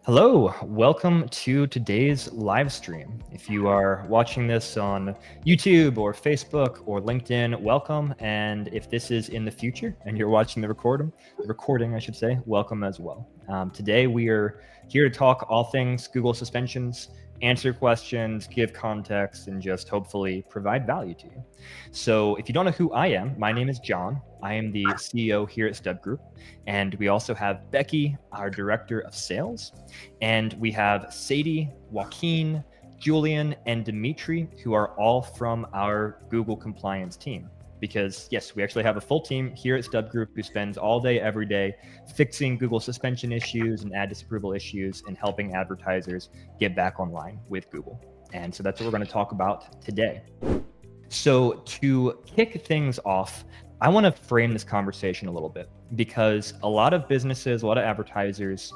Hello, welcome to today's live stream. If you are watching this on YouTube or Facebook or LinkedIn, welcome. And if this is in the future and you're watching the recording, I should say, welcome as well. Today we are here to talk all things Google suspensions, answer questions, give context, and just hopefully provide value to you. So if you don't know who I am, my name is John. I am the CEO here at StubGroup. And we also have Becky, our Director of Sales. And we have Sadie, Joaquin, Julian, and Dimitri, who are all from our Google compliance team. Because yes, we actually have a full team here at StubGroup who spends all day, every day, fixing Google suspension issues and ad disapproval issues and helping advertisers get back online with Google. And so that's what we're going to talk about today. So to kick things off, I want to frame this conversation a little bit because a lot of businesses, a lot of advertisers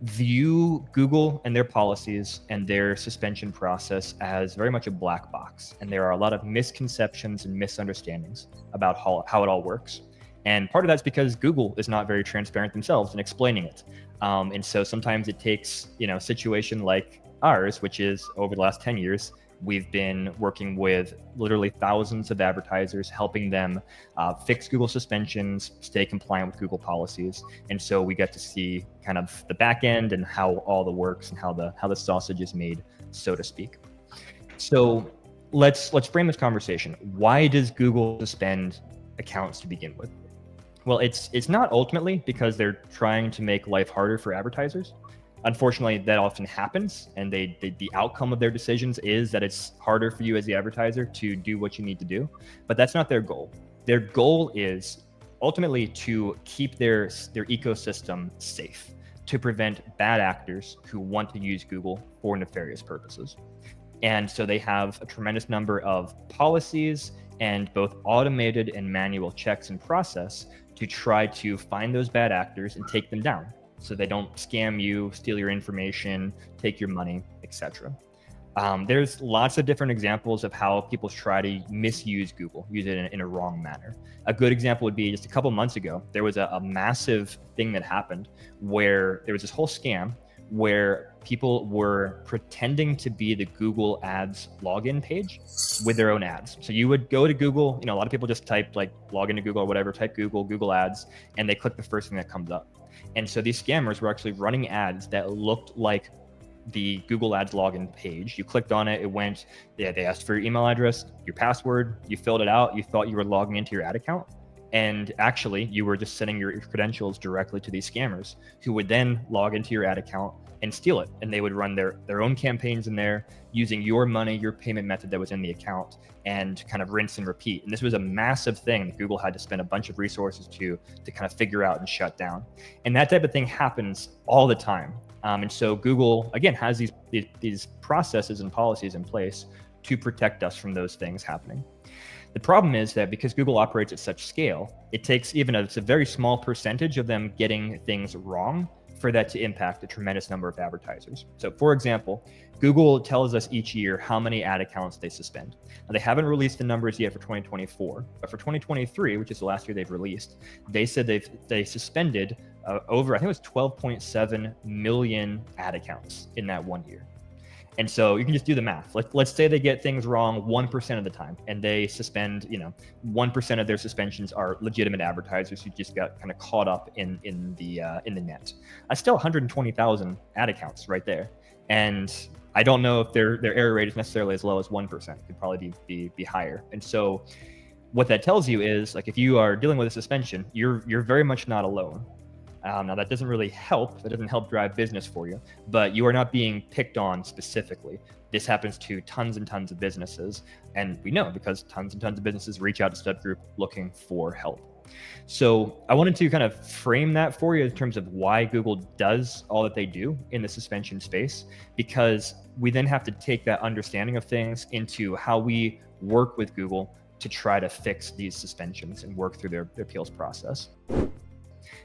view Google and their policies and their suspension process as very much a black box. And there are a lot of misconceptions and misunderstandings about how it all works. And part of that's because Google is not very transparent themselves in explaining it. And so sometimes it takes, a situation like ours, which is over the last 10 years, we've been working with literally thousands of advertisers, helping them fix Google suspensions, stay compliant with Google policies. And so we get to see kind of the back end and how all the works and how the sausage is made, so to speak. So let's frame this conversation. Why does Google suspend accounts to begin with? Well, it's not ultimately because they're trying to make life harder for advertisers. Unfortunately, that often happens, and the outcome of their decisions is that it's harder for you as the advertiser to do what you need to do. But that's not their goal. Their goal is ultimately to keep their ecosystem safe, to prevent bad actors who want to use Google for nefarious purposes. And so they have a tremendous number of policies and both automated and manual checks in process to try to find those bad actors and take them down, so they don't scam you, steal your information, take your money, etc. There's lots of different examples of how people try to misuse Google, use it in a wrong manner. A good example would be just a couple months ago, there was a massive thing that happened where there was this whole scam where people were pretending to be the Google Ads login page with their own ads. So you would go to Google, a lot of people just type like log into Google or whatever, type Google Ads, and they click the first thing that comes up. And so these scammers were actually running ads that looked like the Google Ads login page. You clicked on it, it went, they asked for your email address, your password, you filled it out, you thought you were logging into your ad account. And actually, you were just sending your credentials directly to these scammers who would then log into your ad account and steal it. And they would run their own campaigns in there using your money, your payment method that was in the account, and kind of rinse and repeat. And this was a massive thing that Google had to spend a bunch of resources to kind of figure out and shut down. And that type of thing happens all the time. And so Google, again, has these processes and policies in place to protect us from those things happening. The problem is that because Google operates at such scale, it takes it's a very small percentage of them getting things wrong for that to impact a tremendous number of advertisers. So for example, Google tells us each year how many ad accounts they suspend. Now, they haven't released the numbers yet for 2024, but for 2023, which is the last year they've released, they said they suspended over, I think it was 12.7 million ad accounts in that 1 year. And so you can just do the math. Let's say they get things wrong 1% of the time, and they suspend, 1% of their suspensions are legitimate advertisers who just got kind of caught up in the net. That's still 120,000 ad accounts right there. And I don't know if their error rate is necessarily as low as 1%. It could probably be higher. And so what that tells you is, like, if you are dealing with a suspension, you're very much not alone. Now that doesn't really help. That doesn't help drive business for you, but you are not being picked on specifically. This happens to tons and tons of businesses, and we know because tons and tons of businesses reach out to StubGroup looking for help. So I wanted to kind of frame that for you in terms of why Google does all that they do in the suspension space, because we then have to take that understanding of things into how we work with Google to try to fix these suspensions and work through their appeals process.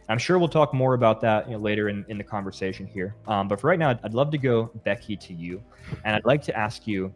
I'm sure we'll talk more about that later in the conversation here. But for right now, I'd love to go, Becky, to you. And I'd like to ask you,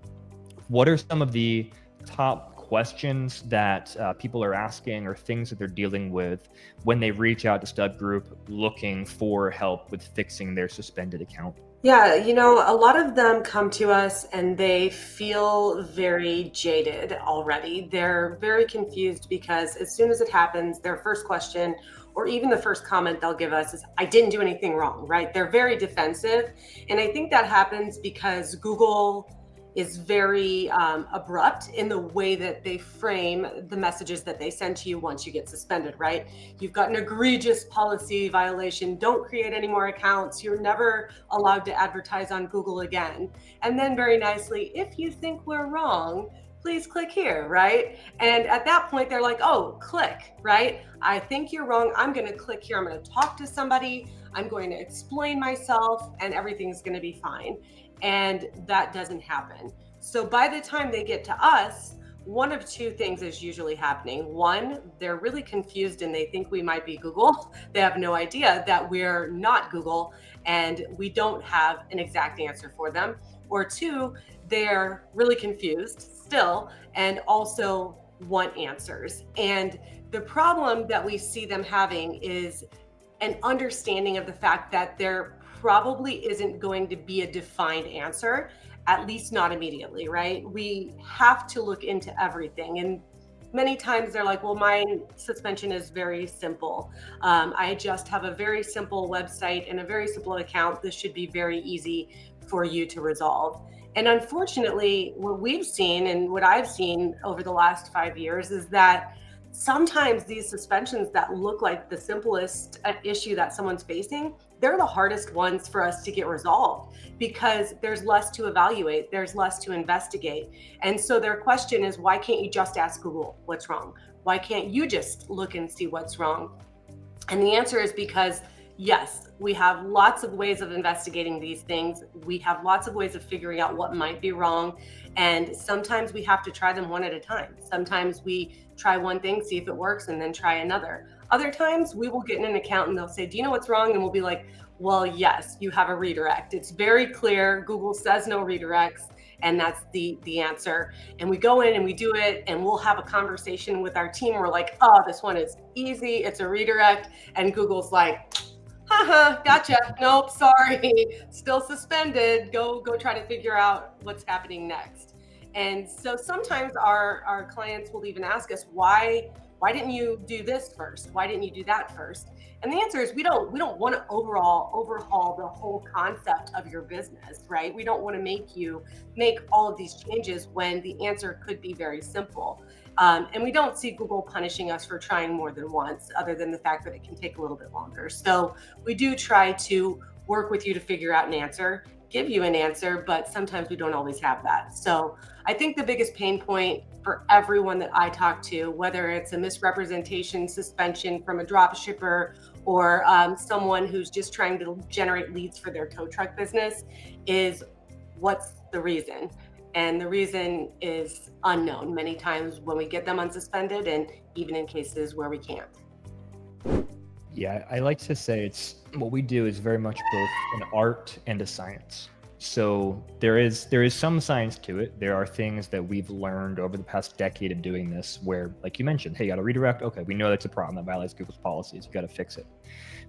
what are some of the top questions that people are asking or things that they're dealing with when they reach out to StubGroup looking for help with fixing their suspended account? Yeah, a lot of them come to us and they feel very jaded already. They're very confused because as soon as it happens, their first question or even the first comment they'll give us is, I didn't do anything wrong, right? They're very defensive. And I think that happens because Google is very abrupt in the way that they frame the messages that they send to you once you get suspended, right? You've got an egregious policy violation. Don't create any more accounts. You're never allowed to advertise on Google again. And then very nicely, if you think we're wrong, please click here, right? And at that point, they're like, oh, click, right? I think you're wrong. I'm going to click here. I'm going to talk to somebody. I'm going to explain myself and everything's going to be fine. And that doesn't happen. So by the time they get to us, one of two things is usually happening. One, they're really confused and they think we might be Google. They have no idea that we're not Google and we don't have an exact answer for them. Or two, they're really confused still and also want answers. And the problem that we see them having is an understanding of the fact that there probably isn't going to be a defined answer, at least not immediately, right? We have to look into everything. And many times they're like, well, my suspension is very simple. I just have a very simple website and a very simple account. This should be very easy for you to resolve. And unfortunately, what we've seen and what I've seen over the last 5 years is that sometimes these suspensions that look like the simplest issue that someone's facing, they're the hardest ones for us to get resolved because there's less to evaluate, there's less to investigate. And so their question is, why can't you just ask Google what's wrong? Why can't you just look and see what's wrong? And the answer is because yes, we have lots of ways of investigating these things. We have lots of ways of figuring out what might be wrong. And sometimes we have to try them one at a time. Sometimes we try one thing, see if it works, and then try another. Other times we will get in an account and they'll say, do you know what's wrong? And we'll be like, well, yes, you have a redirect. It's very clear. Google says no redirects. And that's the answer. And we go in and we do it and we'll have a conversation with our team. We're like, oh, this one is easy. It's a redirect. And Google's like, haha, gotcha. Nope, sorry. Still suspended. Go try to figure out what's happening next. And so sometimes our clients will even ask us, why didn't you do this first? Why didn't you do that first? And the answer is we don't want to overhaul the whole concept of your business, right? We don't want to make you make all of these changes when the answer could be very simple. And we don't see Google punishing us for trying more than once, other than the fact that it can take a little bit longer. So we do try to work with you to figure out an answer, give you an answer, but sometimes we don't always have that. So I think the biggest pain point for everyone that I talk to, whether it's a misrepresentation suspension from a drop shipper or someone who's just trying to generate leads for their tow truck business, is what's the reason? And the reason is unknown many times when we get them unsuspended and even in cases where we can't. Yeah, I like to say it's what we do is very much both an art and a science. So there is some science to it. There are things that we've learned over the past decade of doing this where, like you mentioned, hey, you got to redirect. Okay, we know that's a problem that violates Google's policies. You got to fix it.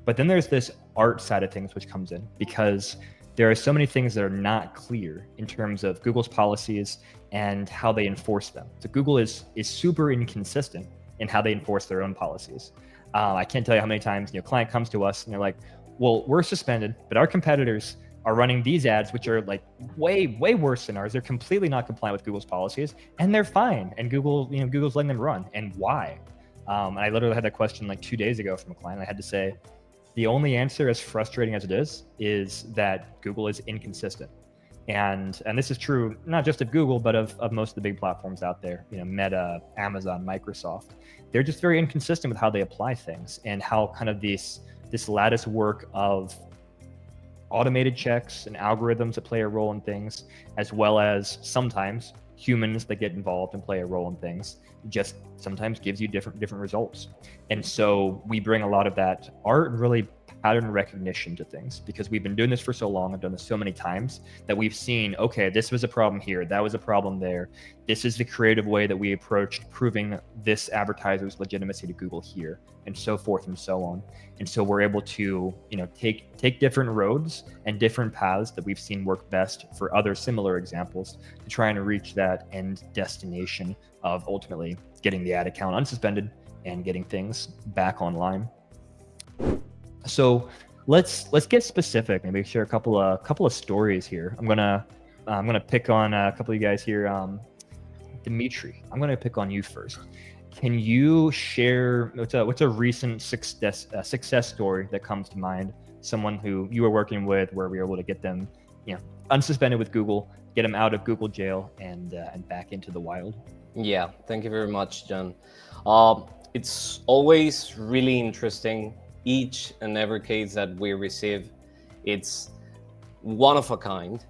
But then there's this art side of things which comes in because there are so many things that are not clear in terms of Google's policies and how they enforce them. So Google is super inconsistent in how they enforce their own policies. I can't tell you how many times a client comes to us and they're like, well, we're suspended, but our competitors are running these ads, which are like way worse than ours. They're completely not compliant with Google's policies and they're fine. And Google's letting them run. And why? And I literally had that question like 2 days ago from a client. I had to say, the only answer, as frustrating as it is that Google is inconsistent. And this is true not just of Google, but of most of the big platforms out there, Meta, Amazon, Microsoft. They're just very inconsistent with how they apply things and how kind of this lattice work of automated checks and algorithms that play a role in things, as well as sometimes humans that get involved and play a role in things, just sometimes gives you different results. And so we bring a lot of that art and really pattern recognition to things, because we've been doing this for so long and done this so many times that we've seen, okay, this was a problem here, that was a problem there. This is the creative way that we approached proving this advertiser's legitimacy to Google here, and so forth and so on. And so we're able to, take different roads and different paths that we've seen work best for other similar examples to try and reach that end destination of ultimately getting the ad account unsuspended and getting things back online. So let's get specific. Maybe share a couple of stories here. I'm gonna pick on a couple of you guys here. Dimitri, I'm gonna pick on you first. Can you share what's a recent success story that comes to mind? Someone who you were working with, where we were able to get them, unsuspended with Google, get them out of Google jail and back into the wild. Yeah, thank you very much, John. It's always really interesting. Each and every case that we receive, it's one of a kind.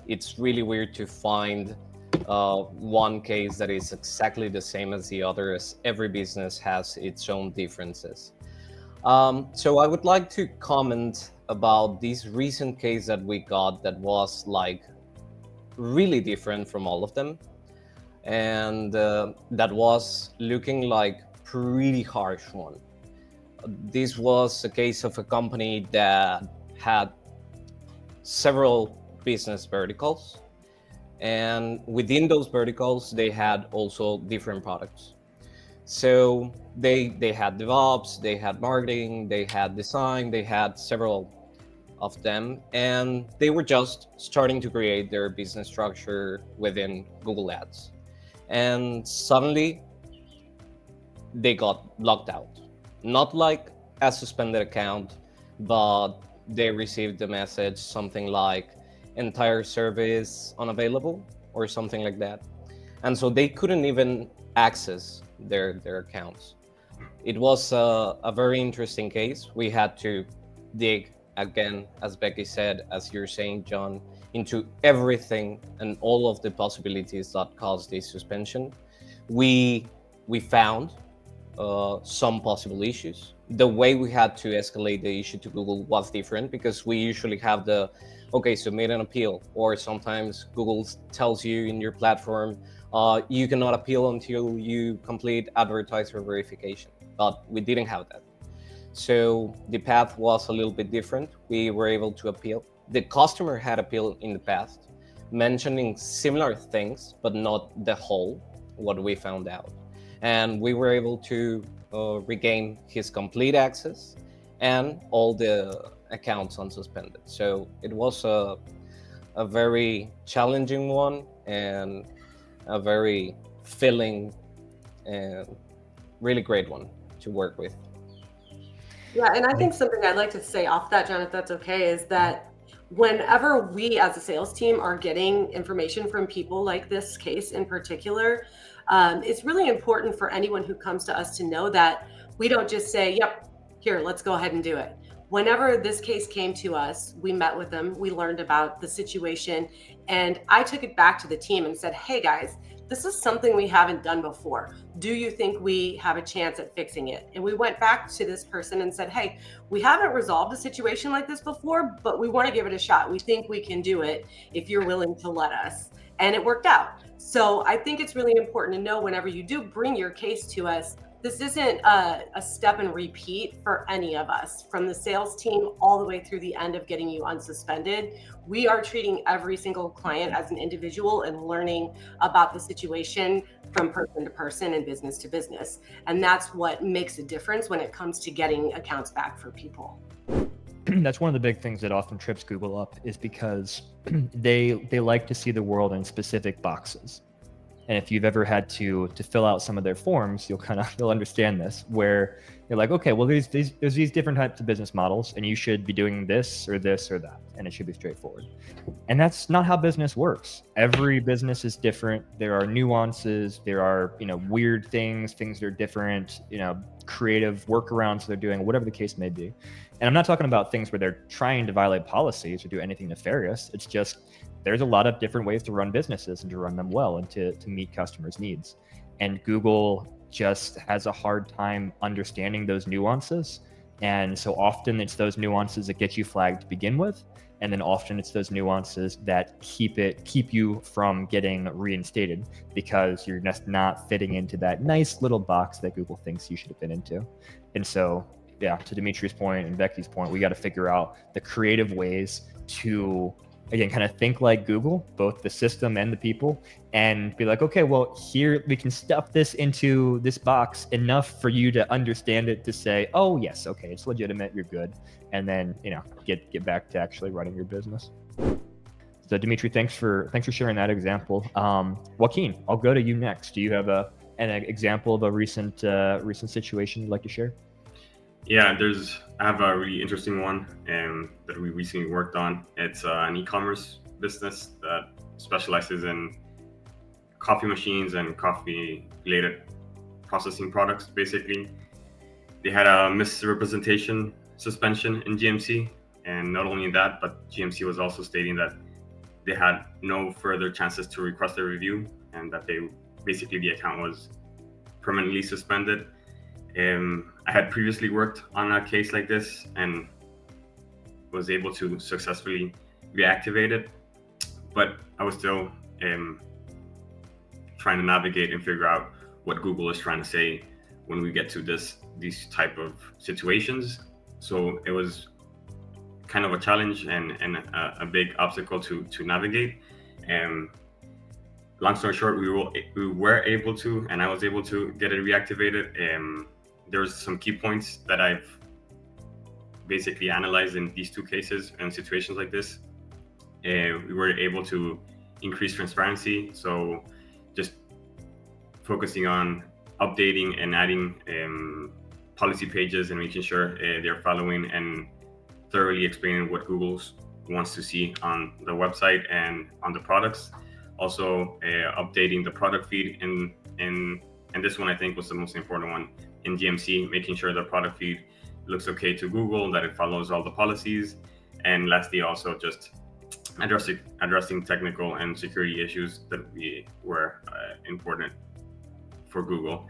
It's really weird to find one case that is exactly the same as the other, as every business has its own differences. So I would like to comment about this recent case that we got that was like really different from all of them. And that was looking like pretty harsh one. This was a case of a company that had several business verticals, and within those verticals they had also different products. So they had DevOps, they had marketing, they had design, they had several of them, and they were just starting to create their business structure within Google Ads. And suddenly they got locked out. Not like a suspended account, but they received a message something like entire service unavailable or something like that. And so they couldn't even access their accounts. It was a very interesting case. We had to dig again, as Becky said, as you're saying, John, into everything and all of the possibilities that caused this suspension. We found some possible issues. The way we had to escalate the issue to Google was different, because we usually have submit an appeal, or sometimes Google tells you in your platform, you cannot appeal until you complete advertiser verification, but we didn't have that. So the path was a little bit different. We were able to appeal. The customer had appealed in the past, mentioning similar things, but not the whole, what we found out. And we were able to regain his complete access and all the accounts unsuspended. So it was a very challenging one, and a very filling and really great one to work with. Yeah, and I think something I'd like to say off that, John, if that's okay, is that whenever we as a sales team are getting information from people like this case in particular, it's really important for anyone who comes to us to know that we don't just say, yep, here, let's go ahead and do it. Whenever this case came to us, we met with them, we learned about the situation, and I took it back to the team and said, hey guys, this is something we haven't done before. Do you think we have a chance at fixing it? And we went back to this person and said, hey, we haven't resolved a situation like this before, but we want to give it a shot. We think we can do it if you're willing to let us. And it worked out. So I think it's really important to know, whenever you do bring your case to us, this isn't a step and repeat for any of us, from the sales team all the way through the end of getting you unsuspended. We are treating every single client as an individual and learning about the situation from person to person and business to business. And that's what makes a difference when it comes to getting accounts back for people. That's one of the big things that often trips Google up, is because they like to see the world in specific boxes. And if you've ever had to fill out some of their forms, you'll understand this, where you're like, okay, well, there's these different types of business models, and you should be doing this or that, and it should be straightforward. And that's not how business works. Every business is different. There are nuances. There are weird things that are different. Creative workarounds they're doing, whatever the case may be. And I'm not talking about things where they're trying to violate policies or do anything nefarious. It's just, there's a lot of different ways to run businesses and to run them well and to meet customers' needs. And Google just has a hard time understanding those nuances And so often it's those nuances that get you flagged to begin with. And then often it's those nuances that keep you from getting reinstated because you're just not fitting into that nice little box that Google thinks you should have been into. And so, yeah, to Dimitri's point and Becky's point, we got to figure out the creative ways to, again, kind of think like Google, both the system and the people, and be like, okay, well, here we can stuff this into this box enough for you to understand it to say, oh yes, okay, it's legitimate, you're good, and then get back to actually running your business. So Dimitri, thanks for sharing that example. Joaquin, I'll go to you next. Do you have an example of a recent situation you'd like to share? Yeah, I have a really interesting one that we recently worked on. It's an e-commerce business that specializes in coffee machines and coffee-related processing products, basically. They had a misrepresentation suspension in GMC, and not only that, but GMC was also stating that they had no further chances to request a review, and that the account was permanently suspended. I had previously worked on a case like this and was able to successfully reactivate it, but I was still trying to navigate and figure out what Google is trying to say when we get to these type of situations. So it was kind of a challenge and a big obstacle to navigate. Long story short, we were able to, and I was able to get it reactivated. There's some key points that I've basically analyzed in these two cases and situations like this. We were able to increase transparency, so just focusing on updating and adding policy pages and making sure they're following and thoroughly explaining what Google wants to see on the website and on the products. Also updating the product feed and this one I think was the most important one in GMC, making sure the product feed looks okay to Google, that it follows all the policies. And lastly, also just addressing technical and security issues that were important for Google.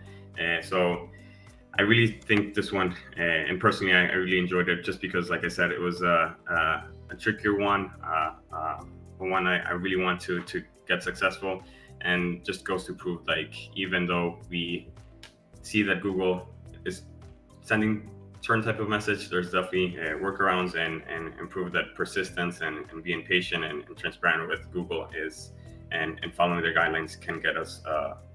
So I really think this one, and personally, I really enjoyed it just because, like I said, it was a trickier one, one I really want to get successful, and just goes to prove, like, even though we see that Google is sending certain type of message, there's definitely workarounds and improve that persistence and being patient and transparent with Google is and following their guidelines can get us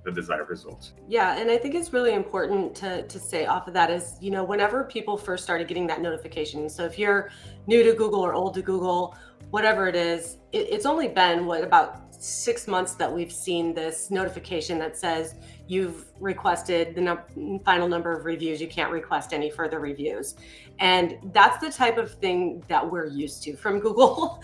the desired results. Yeah, and I think it's really important to say off of that is, whenever people first started getting that notification, so if you're new to Google or old to Google, whatever it is, it's only been about 6 months that we've seen this notification that says you've requested the final number of reviews, you can't request any further reviews. And that's the type of thing that we're used to from Google,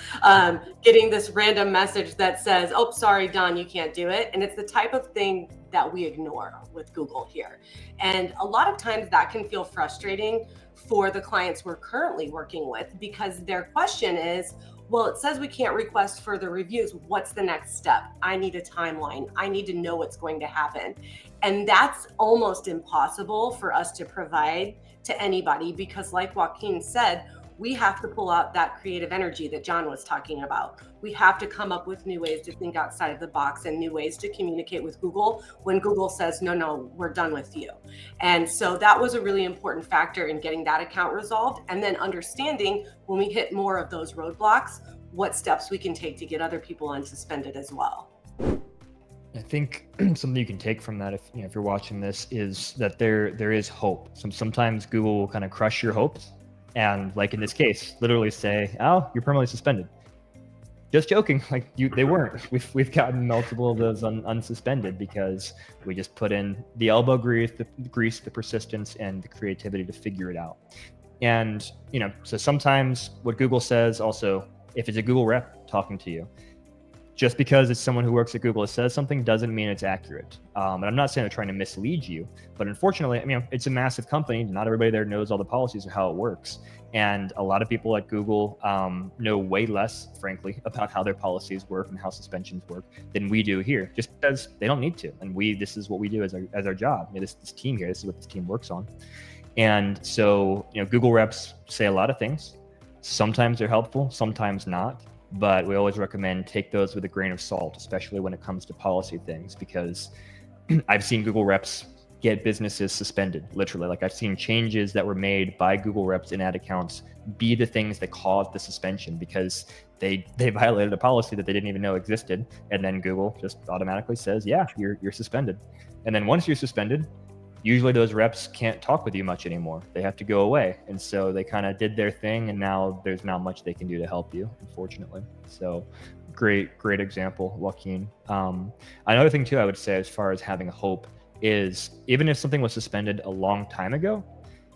getting this random message that says, oh, sorry, Don, you can't do it. And it's the type of thing that we ignore with Google here. And a lot of times that can feel frustrating for the clients we're currently working with, because their question is, well, it says we can't request further reviews. What's the next step? I need a timeline. I need to know what's going to happen. And that's almost impossible for us to provide to anybody because, like Joaquin said, we have to pull out that creative energy that John was talking about. We have to come up with new ways to think outside of the box and new ways to communicate with Google when Google says, no, we're done with you. And so that was a really important factor in getting that account resolved, and then understanding when we hit more of those roadblocks, what steps we can take to get other people unsuspended as well. I think something you can take from that, if you're watching this, is that there is hope. Sometimes Google will kind of crush your hopes, and like in this case, literally say, "Oh, you're permanently suspended." Just joking, they weren't. We've gotten multiple of those unsuspended because we just put in the elbow grease, the persistence, and the creativity to figure it out. And so sometimes what Google says also, if it's a Google rep talking to you, just because it's someone who works at Google that says something doesn't mean it's accurate. And I'm not saying they're trying to mislead you, but unfortunately, it's a massive company. Not everybody there knows all the policies or how it works. And a lot of people at Google know way less, frankly, about how their policies work and how suspensions work than we do here, just because they don't need to. And this is what we do as our job. This team here, this is what this team works on. And so, Google reps say a lot of things. Sometimes they're helpful, sometimes not. But we always recommend take those with a grain of salt, especially when it comes to policy things, because I've seen Google reps get businesses suspended, literally. Like I've seen changes that were made by Google reps in ad accounts be the things that caused the suspension because they violated a policy that they didn't even know existed. And then Google just automatically says, yeah, you're suspended. And then once you're suspended, usually those reps can't talk with you much anymore. They have to go away. And so they kind of did their thing, and now there's not much they can do to help you, unfortunately. So great example, Joaquin. Another thing too, I would say, as far as having hope, is even if something was suspended a long time ago,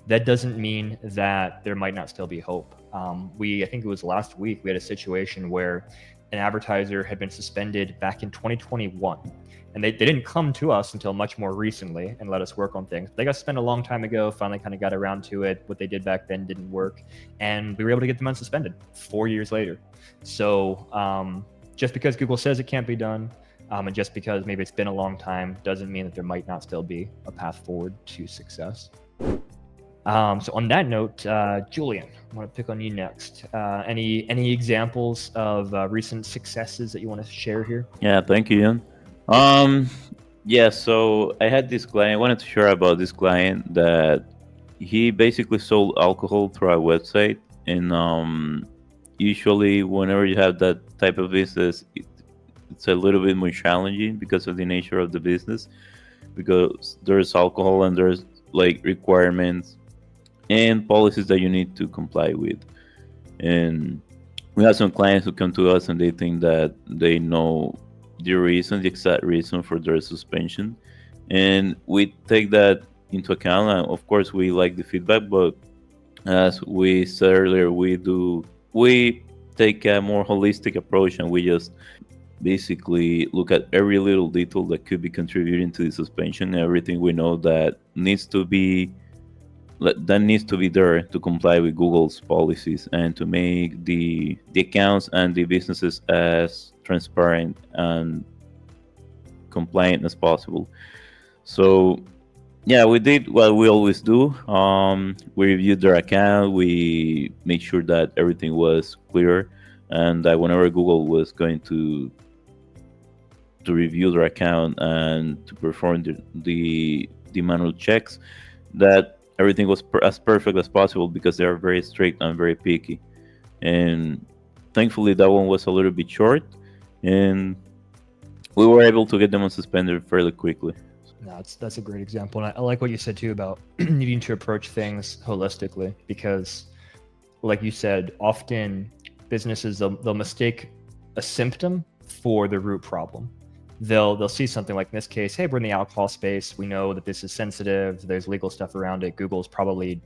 that doesn't mean that there might not still be hope. I think it was last week, we had a situation where an advertiser had been suspended back in 2021. And they didn't come to us until much more recently and let us work on things. They got spent a long time ago, finally kind of got around to it. What they did back then didn't work. And we were able to get them unsuspended 4 years later. So just because Google says it can't be done, and just because maybe it's been a long time, doesn't mean that there might not still be a path forward to success. So on that note, Julian, I want to pick on you next. Any examples of recent successes that you want to share here? Yeah, thank you, Ian. Yeah, so I had this client. I wanted to share about this client that he basically sold alcohol through our website, and usually whenever you have that type of business, it's a little bit more challenging because of the nature of the business, because there's alcohol and there's like requirements and policies that you need to comply with. And we have some clients who come to us and they think that they know the exact reason for their suspension, and we take that into account. And of course, we like the feedback, but as we said earlier, we take a more holistic approach, and we just basically look at every little detail that could be contributing to the suspension, everything we know that needs to be there to comply with Google's policies and to make the accounts and the businesses as transparent and compliant as possible. So yeah, we did what we always do. We reviewed their account, we made sure that everything was clear, and that whenever Google was going to review their account and to perform the manual checks, that everything was as perfect as possible, because they are very strict and very picky. And thankfully that one was a little bit short, and we were able to get them unsuspended fairly quickly. No, that's a great example. And I like what you said too about needing to approach things holistically, because like you said, often businesses, they'll mistake a symptom for the root problem. They'll see something like in this case, hey, we're in the alcohol space. We know that this is sensitive. There's legal stuff around it. Google's probably,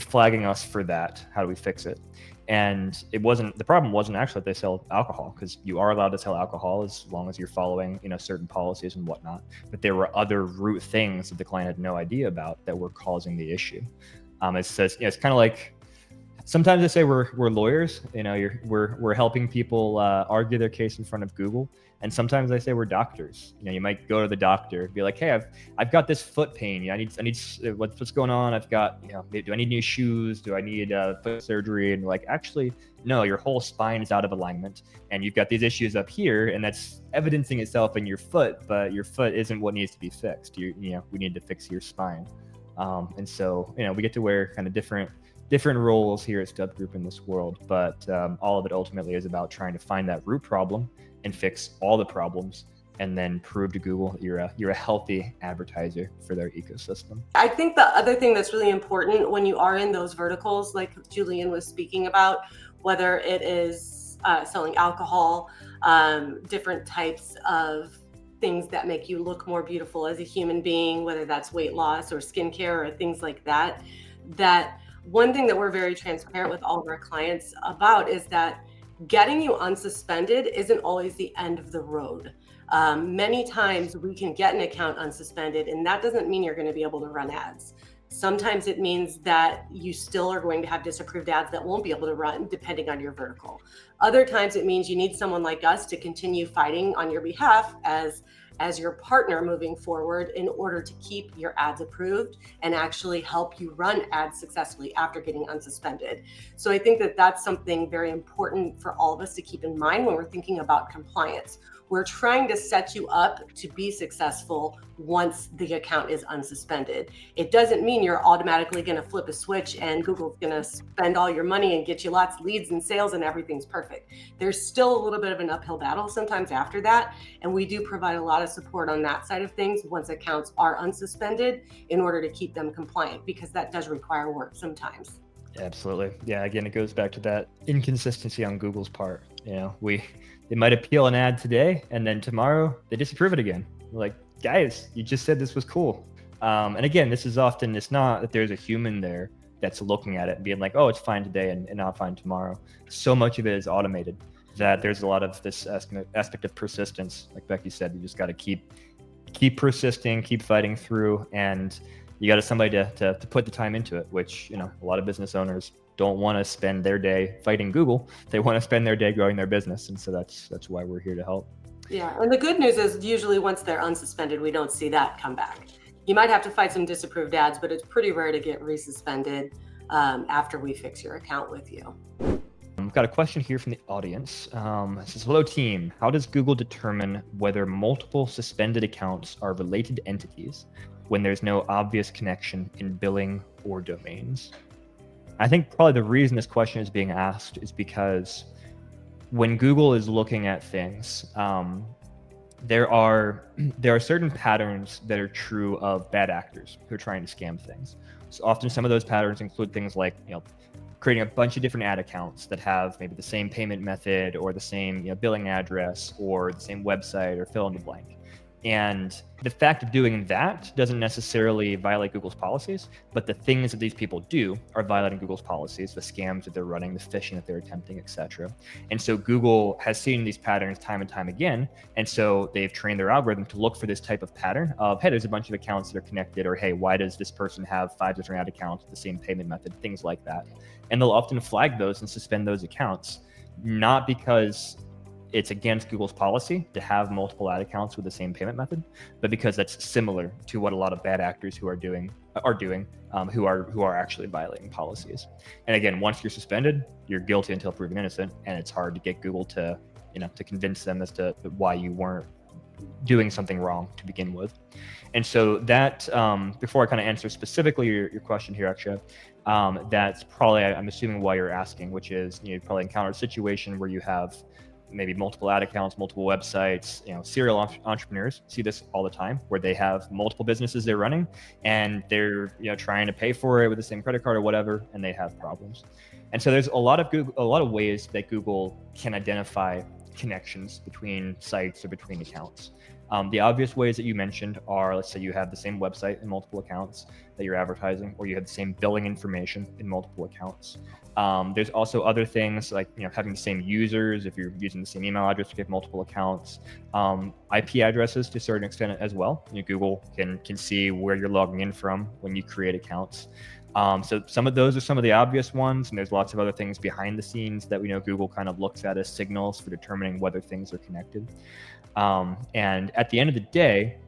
flagging us for that. How do we fix it? And the problem wasn't actually that they sell alcohol, because you are allowed to sell alcohol as long as you're following, certain policies and whatnot. But there were other root things that the client had no idea about that were causing the issue. It's kind of like, sometimes they say we're lawyers, we're helping people argue their case in front of Google. And sometimes they say we're doctors. You might go to the doctor, be like, hey, I've got this foot pain. I need what's going on? I've got, do I need new shoes? Do I need foot surgery? And like, actually, no, your whole spine is out of alignment, and you've got these issues up here, and that's evidencing itself in your foot. But your foot isn't what needs to be fixed. We need to fix your spine. And so we get to wear kind of different roles here at StubGroup in this world, but all of it ultimately is about trying to find that root problem and fix all the problems, and then prove to Google that you're a healthy advertiser for their ecosystem. I think the other thing that's really important when you are in those verticals, like Julian was speaking about, whether it is selling alcohol, different types of things that make you look more beautiful as a human being, whether that's weight loss or skincare or things like that, that one thing that we're very transparent with all of our clients about is that getting you unsuspended isn't always the end of the road. Many times we can get an account unsuspended, and that doesn't mean you're going to be able to run ads. Sometimes it means that you still are going to have disapproved ads that won't be able to run, depending on your vertical. Other times it means you need someone like us to continue fighting on your behalf as as your partner moving forward in order to keep your ads approved and actually help you run ads successfully after getting unsuspended. So I think that that's something very important for all of us to keep in mind when we're thinking about compliance. We're trying to set you up to be successful once the account is unsuspended. It doesn't mean you're automatically going to flip a switch and Google's going to spend all your money and get you lots of leads and sales and everything's perfect. There's still a little bit of an uphill battle sometimes after that. And we do provide a lot of support on that side of things once accounts are unsuspended in order to keep them compliant, because that does require work sometimes. Absolutely. Yeah, again, it goes back to that inconsistency on Google's part. They might appeal an ad today and then tomorrow they disapprove it again. We're like, guys, you just said this was cool. And again, it's not that there's a human there that's looking at it and being like, oh, it's fine today and not fine tomorrow. So much of it is automated that there's a lot of this aspect of persistence. Like Becky said, you just got to keep persisting, keep fighting through, and you got somebody to put the time into it, which, a lot of business owners don't want to spend their day fighting Google. They want to spend their day growing their business. And so that's why we're here to help. Yeah. And the good news is usually once they're unsuspended, we don't see that come back. You might have to fight some disapproved ads, but it's pretty rare to get resuspended after we fix your account with you. I've got a question here from the audience. It says, hello team, how does Google determine whether multiple suspended accounts are related entities when there's no obvious connection in billing or domains? I think probably the reason this question is being asked is because when Google is looking at things, there are certain patterns that are true of bad actors who are trying to scam things. So often some of those patterns include things like, creating a bunch of different ad accounts that have maybe the same payment method or the same billing address or the same website or fill in the blank. And the fact of doing that doesn't necessarily violate Google's policies, but the things that these people do are violating Google's policies, the scams that they're running, the phishing that they're attempting, etc. And so Google has seen these patterns time and time again. And so they've trained their algorithm to look for this type of pattern of, hey, there's a bunch of accounts that are connected, or hey, why does this person have 5 different ad accounts with the same payment method, things like that. And they'll often flag those and suspend those accounts, not because it's against Google's policy to have multiple ad accounts with the same payment method, but because that's similar to what a lot of bad actors who are doing, who are actually violating policies. And again, once you're suspended, you're guilty until proven innocent, and it's hard to get Google to convince them as to why you weren't doing something wrong to begin with. And so that, before I kind of answer specifically your question here, Akshay, that's probably, I'm assuming, why you're asking, which is you probably encountered a situation where you have maybe multiple ad accounts, multiple websites. Serial entrepreneurs see this all the time, where they have multiple businesses they're running, and they're trying to pay for it with the same credit card or whatever, and they have problems. And so there's a lot of ways that Google can identify connections between sites or between accounts. The obvious ways that you mentioned are, let's say you have the same website in multiple accounts that you're advertising, or you have the same billing information in multiple accounts. There's also other things like having the same users, if you're using the same email address to get multiple accounts, IP addresses to a certain extent as well. Google can see where you're logging in from when you create accounts. So some of those are some of the obvious ones, and there's lots of other things behind the scenes that we know Google kind of looks at as signals for determining whether things are connected. And at the end of the day,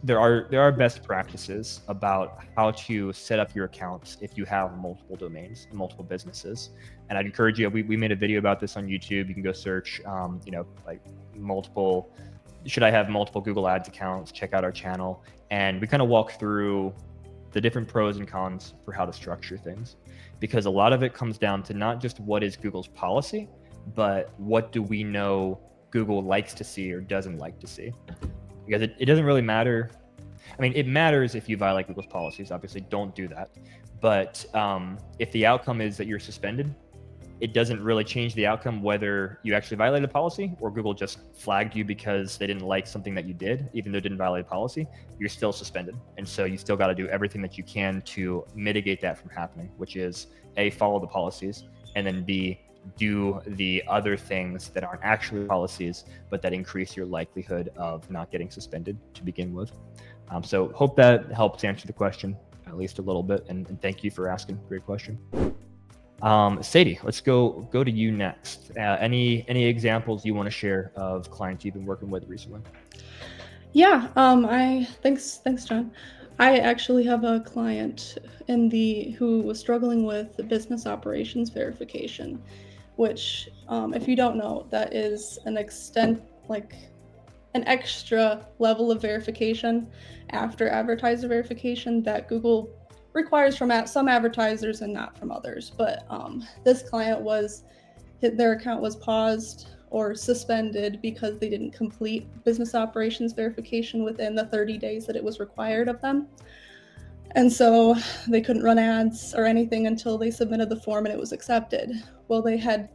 there are best practices about how to set up your accounts if you have multiple domains and multiple businesses. And I'd encourage you, we made a video about this on YouTube. You can go search, like multiple, should I have multiple Google Ads accounts? Check out our channel. And we kind of walk through the different pros and cons for how to structure things, because a lot of it comes down to not just what is Google's policy, but what do we know Google likes to see or doesn't like to see. Because it doesn't really matter. I mean, it matters if you violate Google's policies. Obviously, don't do that. But if the outcome is that you're suspended, it doesn't really change the outcome whether you actually violated a policy or Google just flagged you because they didn't like something that you did, even though it didn't violate a policy. You're still suspended. And so you still got to do everything that you can to mitigate that from happening, which is A, follow the policies, and then B, do the other things that aren't actually policies, but that increase your likelihood of not getting suspended to begin with. So hope that helps answer the question at least a little bit. And thank you for asking. Great question. Sadie, let's go to you next. Any examples you want to share of clients you've been working with recently? Yeah, thanks, John. I actually have a client who was struggling with business operations verification, which, if you don't know, that is an extra level of verification after advertiser verification that Google requires from some advertisers and not from others. But this client their account was paused or suspended because they didn't complete business operations verification within the 30 days that it was required of them. And so they couldn't run ads or anything until they submitted the form and it was accepted. Well, they had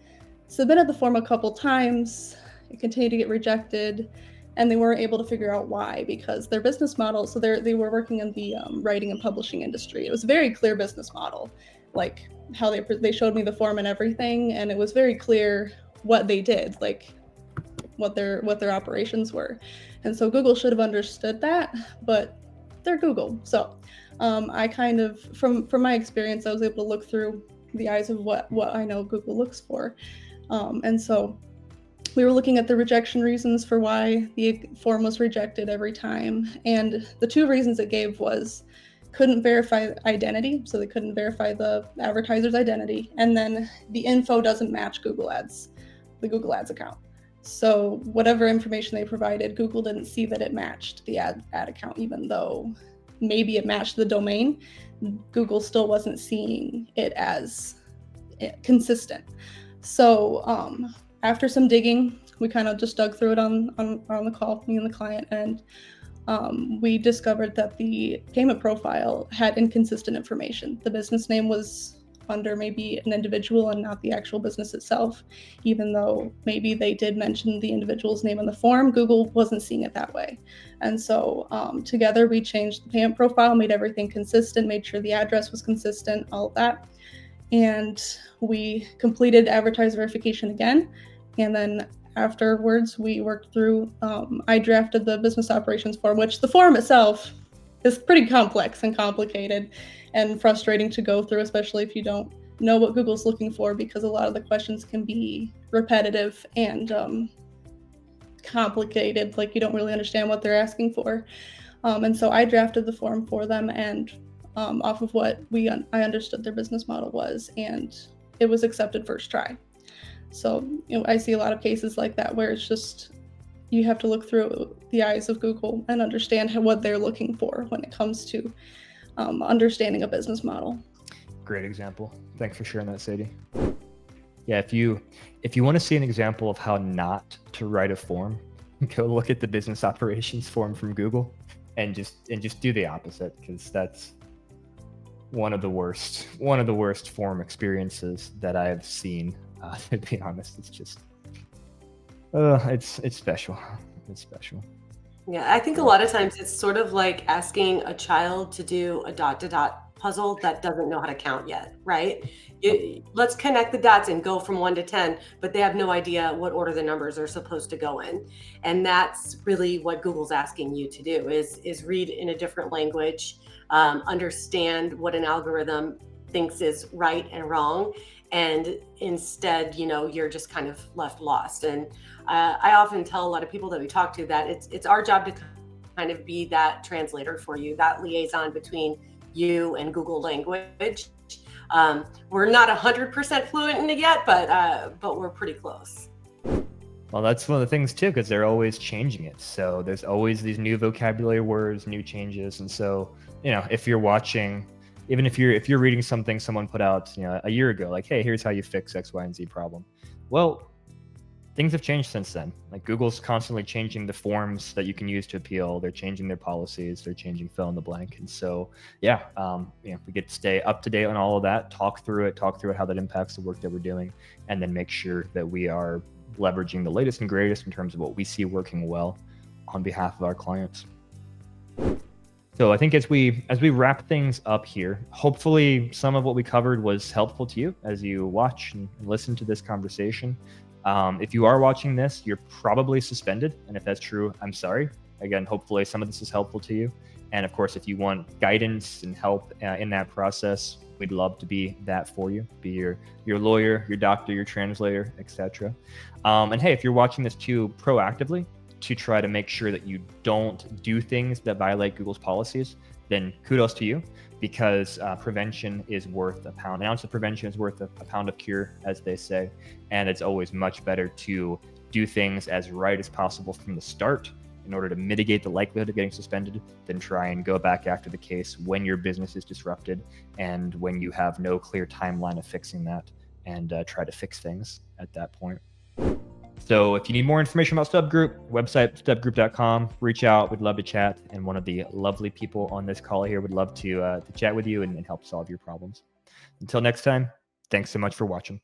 submitted the form a couple times, it continued to get rejected, and they weren't able to figure out why, because their business model, so they were working in the writing and publishing industry. It was a very clear business model, like how they showed me the form and everything, and it was very clear what they did, like what their operations were. And so Google should have understood that, but they're Google. So I kind of, from my experience, I was able to look through the eyes of what I know Google looks for. And so we were looking at the rejection reasons for why the form was rejected every time. And the two reasons it gave was couldn't verify identity. So they couldn't verify the advertiser's identity. And then the info doesn't match the Google Ads account. So whatever information they provided, Google didn't see that it matched the ad account, even though maybe it matched the domain. Google still wasn't seeing it as consistent. So after some digging, we kind of just dug through it on the call, me and the client, and we discovered that the payment profile had inconsistent information. The business name was under maybe an individual and not the actual business itself, even though maybe they did mention the individual's name on the form. Google wasn't seeing it that way. And so together we changed the payment profile, made everything consistent, made sure the address was consistent, all of that. And we completed advertiser verification again. And then afterwards, we worked through, I drafted the business operations form, which the form itself is pretty complex and complicated and frustrating to go through, especially if you don't know what Google's looking for, because a lot of the questions can be repetitive and complicated, like you don't really understand what they're asking for. And so I drafted the form for them, and off of what I understood their business model was, and it was accepted first try. So I see a lot of cases like that where it's just you have to look through the eyes of Google and understand what they're looking for when it comes to understanding a business model. Great example. Thanks for sharing that, Sadie. Yeah, if you want to see an example of how not to write a form, go look at the business operations form from Google and just do the opposite, because that's one of the worst form experiences that I have seen. To be honest, it's just it's special. It's special. Yeah, I think a lot of times it's sort of like asking a child to do a dot-to-dot puzzle that doesn't know how to count yet, right? Let's connect the dots and go from 1 to 10, but they have no idea what order the numbers are supposed to go in. And that's really what Google's asking you to do is read in a different language, understand what an algorithm thinks is right and wrong. And instead, you're just kind of left lost. And I often tell a lot of people that we talk to that it's our job to kind of be that translator for you, that liaison between you and Google language. We're not 100% fluent in it yet, but we're pretty close. Well, that's one of the things too, because they're always changing it. So there's always these new vocabulary words, new changes. And so, if you're watching, even if you're reading something someone put out, a year ago, like, hey, here's how you fix X, Y, and Z problem. Well, things have changed since then. Like Google's constantly changing the forms that you can use to appeal. They're changing their policies. They're changing fill in the blank. And so, we get to stay up to date on all of that, talk through it, how that impacts the work that we're doing, and then make sure that we are leveraging the latest and greatest in terms of what we see working well on behalf of our clients. So I think as we wrap things up here, hopefully some of what we covered was helpful to you as you watch and listen to this conversation. If you are watching this, you're probably suspended. And if that's true, I'm sorry. Again, hopefully some of this is helpful to you. And of course, if you want guidance and help in that process, we'd love to be that for you, be your lawyer, your doctor, your translator, etc. And hey, if you're watching this too proactively, to try to make sure that you don't do things that violate Google's policies, then kudos to you, because prevention is worth a pound. An ounce of prevention is worth a pound of cure, as they say. And it's always much better to do things as right as possible from the start in order to mitigate the likelihood of getting suspended than try and go back after the case when your business is disrupted and when you have no clear timeline of fixing that, and try to fix things at that point. So if you need more information about StubGroup, website stubgroup.com, reach out. We'd love to chat. And one of the lovely people on this call here would love to chat with you and help solve your problems. Until next time, thanks so much for watching.